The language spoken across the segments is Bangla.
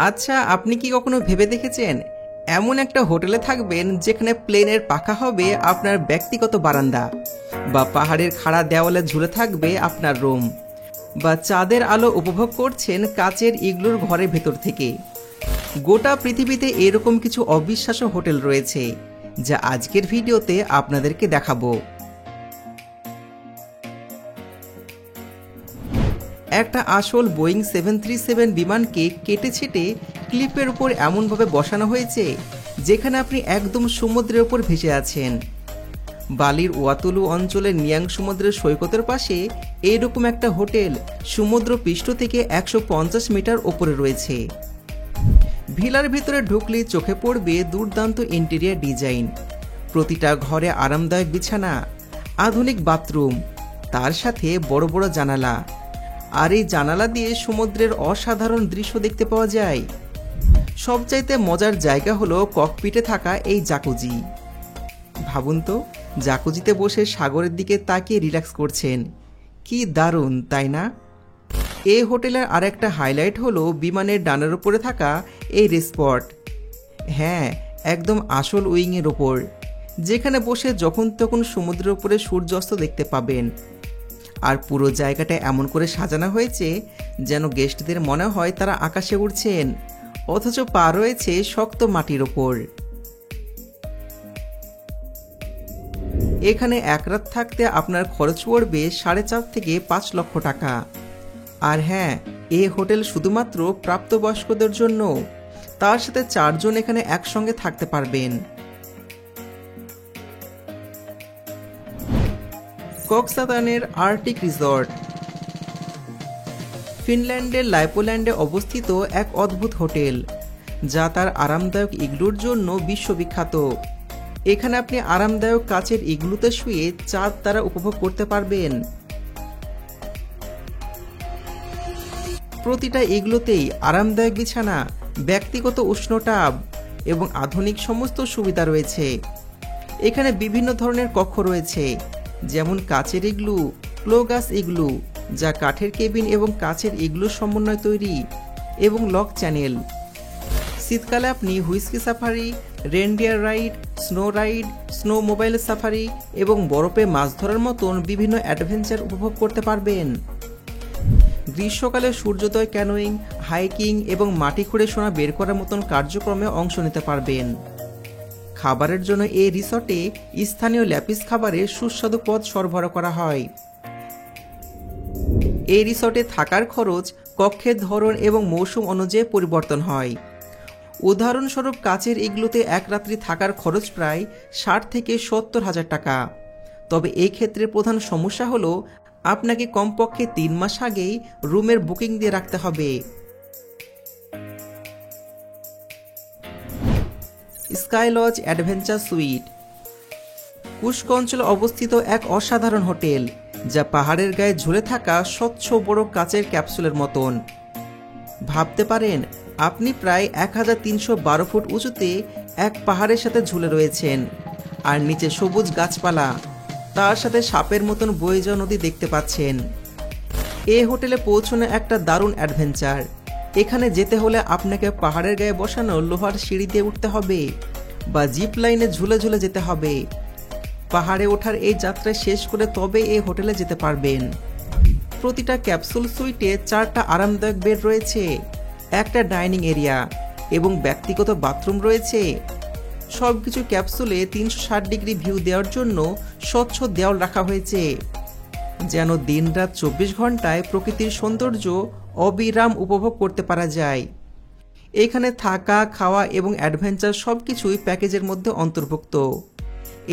আচ্ছা, আপনি কি কখনো ভেবে দেখেছেন এমন একটা হোটেলে থাকবেন যেখানে প্লেনের পাখা হবে আপনার ব্যক্তিগত বারান্দা, বা পাহাড়ের খাড়া দেওয়ালে ঝুলে থাকবে আপনার রুম, বা চাঁদের আলো উপভোগ করছেন কাচের ইগলুর ঘরের ভেতর থেকে। গোটা পৃথিবীতে এরকম কিছু অবিশ্বাস্য হোটেল রয়েছে যা আজকের ভিডিওতে আপনাদেরকে দেখাবো। একটা আসল বোয়িং 737 বিমানকে কেটে ছেটে ক্লিপের উপর এমনভাবে বসানো হয়েছে যেখানে আপনি একদম সমুদ্রের উপর ভেসে আছেন। বালির ওয়াতুলু অঞ্চলের নিয়াং সমুদ্রের সৈকতের পাশে এইরকম একটা হোটেল সমুদ্র পৃষ্ঠ থেকে 150 মিটার ওপরে রয়েছে। ভিলার ভিতরে ঢুকলে চোখে পড়বে দুর্দান্ত ইন্টেরিয়ার ডিজাইন, প্রতিটা ঘরে আরামদায়ক বিছানা, আধুনিক বাথরুম, তার সাথে বড় বড় জানালা। আর এই জানালা দিয়ে সমুদ্রের অসাধারণ দৃশ্য দেখতে পাওয়া যায়। সবচাইতে মজার জায়গা হলো ককপিটে থাকা এই জাকুজি। ভাবুন তো, জাকুজিতে বসে সাগরের দিকে তাকিয়ে রিল্যাক্স করছেন, কি দারুণ তাই না? এই হোটেলের আরেকটা হাইলাইট হলো বিমানের ডানার উপরে থাকা এই রেসপট। হ্যাঁ, একদম আসল উইংয়ের ওপর, যেখানে বসে যখন তখন সমুদ্রের উপরে সূর্যাস্ত দেখতে পাবেন। আর পুরো জায়গাটা এমন করে সাজানো হয়েছে যেন গেস্টদের মনে হয় তারা আকাশে উড়ছেন, অথচ পা রয়েছে শক্ত মাটির ওপর। এখানে এক রাত থাকতে আপনার খরচ পড়বে 4.5 থেকে 5 লক্ষ টাকা। আর হ্যাঁ, এই হোটেল শুধুমাত্র প্রাপ্তবয়স্কদের জন্য, তার সাথে 4 জন এখানে একসঙ্গে থাকতে পারবেন। কক্সবাজারের আর্টিক রিসর্ট ফিনল্যান্ডের লাইপোল্যান্ডে অবস্থিত এক অদ্ভুত হোটেল যা তার আরামদায়ক ইগলুর জন্য বিশ্ববিখ্যাত। এখানে আপনি আরামদায়ক কাচের ইগলুতে শুয়ে চাঁদ তারা উপভোগ করতে পারবেন। প্রতিটা ইগলুতেই আরামদায়ক বিছানা, ব্যক্তিগত উষ্ণ টাব এবং আধুনিক সমস্ত সুবিধা রয়েছে। এখানে বিভিন্ন ধরনের কক্ষ রয়েছে, যেমন কাচের ইগলু, ক্লোগাস ইগলু যা কাঠের কেবিন এবং কাচের ইগলুর সমন্বয় তৈরি, এবং লক চ্যানেল। শীতকালে আপনি whisky safari, reindeer ride, snow mobile safari এবং বরফে মাছ ধরার মতন বিভিন্ন অ্যাডভেঞ্চার উপভোগ করতে পারবেন। গ্রীষ্মকালে সূর্যোদয় ক্যানোয়িং, হাইকিং এবং মাটি খুঁড়ে সোনা বের করার মতন কার্যক্রমে অংশ নিতে পারবেন। খাবারের জন্য এই রিসর্টে স্থানীয় ল্যাপিস খাবারে সুস্বাদু পদ সরবরাহ করা হয়। এই রিসর্টে থাকার খরচ কক্ষের ধরন এবং মৌসুম অনুযায়ী পরিবর্তন হয়। উদাহরণস্বরূপ কাচের ইগলুতে এক রাত্রি থাকার খরচ প্রায় 60 থেকে 70 হাজার টাকা। তবে এই ক্ষেত্রে প্রধান সমস্যা হলো আপনাকে কমপক্ষে 3 মাস আগেই রুমের বুকিং দিয়ে রাখতে হবে। স্কাই লজ অ্যাডভেঞ্চার সুইট কুস্ক অঞ্চলে অবস্থিত এক অসাধারণ হোটেল যা পাহাড়ের গায়ে ঝুলে থাকা স্বচ্ছ বড় কাচের ক্যাপসুলের মতন। ভাবতে পারেন আপনি প্রায় 1312 ফুট উঁচুতে এক পাহাড়ের সাথে ঝুলে রয়েছেন, আর নিচে সবুজ গাছপালা, তার সাথে সাপের মতন বয়ে যাওয়া নদী দেখতে পাচ্ছেন। এই হোটেলে পৌঁছানো একটা দারুণ অ্যাডভেঞ্চার। এখানে যেতে হলে আপনাকে পাহাড়ের গায়ে বসানো লোহার সিঁড়ি দিয়ে উঠতে হবে, বা জিপ লাইনে ঝুলে ঝুলে যেতে হবে। পাহাড়ে ওঠার এই যাত্রা শেষ করে তবে এই হোটেলে যেতে পারবেন। প্রতিটা ক্যাপসুল সুইটে 4টা আরামদায়ক বেড রয়েছে, একটা ডাইনিং এরিয়া এবং ব্যক্তিগত বাথরুম রয়েছে। সবকিছু ক্যাপসুলে 360 ডিগ্রি ভিউ দেওয়ার জন্য স্বচ্ছ দেওয়াল রাখা হয়েছে, যেন দিনরাত 24 ঘন্টায় প্রকৃতির সৌন্দর্য অবিরাম উপভোগ করতে পারা যায়। এখানে থাকা, খাওয়া এবং অ্যাডভেঞ্চার সবকিছুই প্যাকেজের মধ্যে অন্তর্ভুক্ত।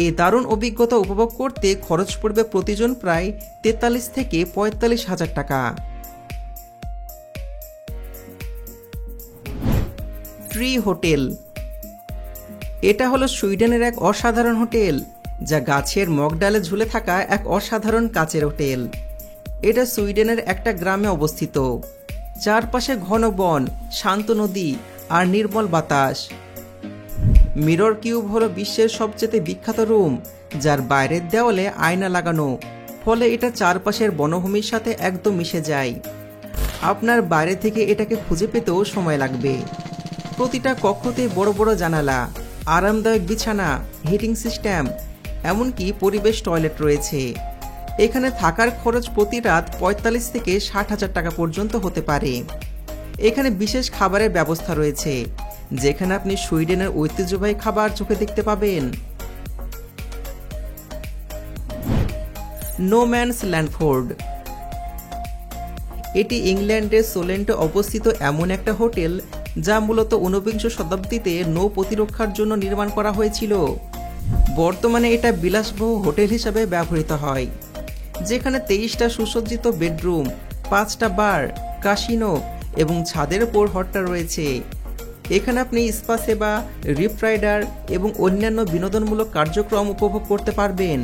এই দারুণ অভিজ্ঞতা উপভোগ করতে খরচ পড়বে প্রতিজন প্রায় 43 থেকে 45 হাজার টাকা। ট্রি হোটেল এটা হলো সুইডেনের এক অসাধারণ হোটেল যা গাছের মগডালে ঝুলে থাকা এক অসাধারণ কাচের হোটেল। এটা সুইডেনের একটা গ্রামে অবস্থিত। চারপাশে ঘন বন, শান্ত নদী আর নির্মল বাতাস। মিরর কিউব হলো বিশ্বের সবচেয়ে বিখ্যাত রুম, যার বাইরের দেওয়ালে আয়না লাগানো, ফলে এটা চারপাশের বনভূমির সাথে একদম মিশে যায়। আপনার বাইরে থেকে এটাকে খুঁজে পেতেও সময় লাগবে। প্রতিটা কক্ষতে বড় বড় জানালা, আরামদায়ক বিছানা, হিটিং সিস্টেম, এমনকি পরিবেশ টয়লেট রয়েছে। এখানে থাকার খরচ প্রতি রাত 45 থেকে 60,000 টাকা পর্যন্ত হতে পারে। এখানে বিশেষ খাবারের ব্যবস্থা রয়েছে, যেখানে আপনি সুইডেনের ঐতিহ্যবাহী খাবার চোখে দেখতে পাবেন। No man's land fort. এটি ইংল্যান্ডের সোলেন্টে অবস্থিত এমন একটা হোটেল যা মূলত 19বিংশ শতাব্দীতে নৌ প্রতিরক্ষার জন্য নির্মাণ করা হয়েছিল। বর্তমানে এটা বিলাসবহুল হোটেল হিসাবে ব্যবহৃত হয়, যেখানে 23টা সুসজ্জিত বেডরুম, 5টা বার, কাসিনো এবং ছাদের উপর হটটা রয়েছে। এখানে আপনি স্পা সেবা, রিপ রাইডার এবং অন্যান্য বিনোদনমূলক কার্যক্রম উপভোগ করতে পারবেন।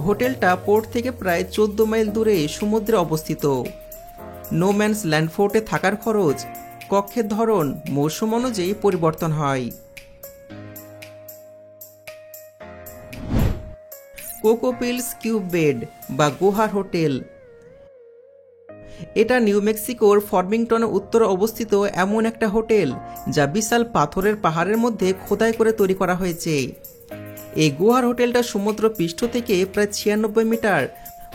হোটেলটা পোর্ট থেকে প্রায় 14 মাইল দূরে সমুদ্রে অবস্থিত। নো ম্যানস ল্যান্ডফোর্টে থাকার খরচ, কক্ষের ধরন মৌসুম অনুযায়ী পরিবর্তন হয়। কোকোপিলস কিউব বেড বা গুহার হোটেল। এটা নিউ মেক্সিকোর ফরমিংটনে উত্তরে অবস্থিত এমন একটা হোটেল যা বিশাল পাথরের পাহাড়ের মধ্যে খোদাই করে তৈরি করা হয়েছে। এই গুহার হোটেলটা সমুদ্র পৃষ্ঠ থেকে প্রায় 96 মিটার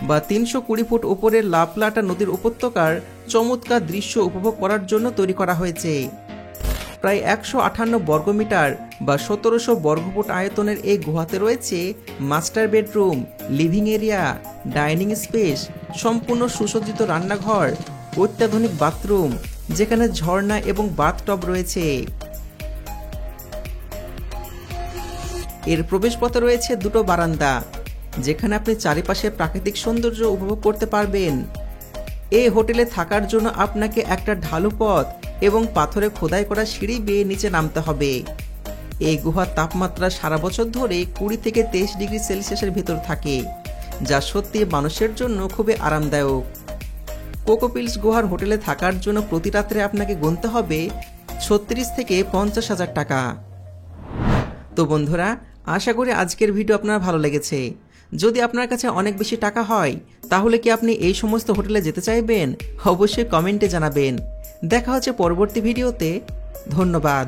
বা 320 ফুট উপরের লা প্লাটা নদীর উপত্যকার চমৎকার দৃশ্য উপভোগ করার জন্য তৈরি করা হয়েছে। প্রায় 158 বর্গমিটার বা 1700 বর্গফুট আয়তনের এই গুহাতে রয়েছে master bedroom, living area, dining space, সম্পূর্ণ সুসজ্জিত রান্নাঘর, অত্যাধুনিক বাথরুম, যেখানে ঝর্ণা এবং বাথটব রয়েছে। এর প্রবেশপথে রয়েছে 2টো বারান্দা, যেখানে আপনি চারিপাশে প্রাকৃতিক সৌন্দর্য উপভোগ করতে পারবেন। এই হোটেলে থাকার জন্য আপনাকে একটা ঢালু পথ এবং পাথরে খোদাই করা সিঁড়ি বেয়ে নিচে নামতে হবে। এই গুহার তাপমাত্রা সারা বছর ধরে 20 থেকে 23 ডিগ্রি সেলসিয়াসের ভেতর থাকে, যা সত্যি মানুষের জন্য খুবই আরামদায়ক। কোকোপিলস গুহার হোটেলে থাকার জন্য প্রতি রাত্রে আপনাকে গুনতে হবে 36 থেকে 50,000 টাকা। তো বন্ধুরা, আশা করি আজকের ভিডিও আপনার ভালো লেগেছে। যদি আপনার কাছে অনেক বেশি টাকা হয়, তাহলে কি আপনি এই সমস্ত হোটেলে যেতে চাইবেন? অবশ্যই কমেন্টে জানাবেন। দেখা হচ্ছে পরবর্তী ভিডিওতে। ধন্যবাদ।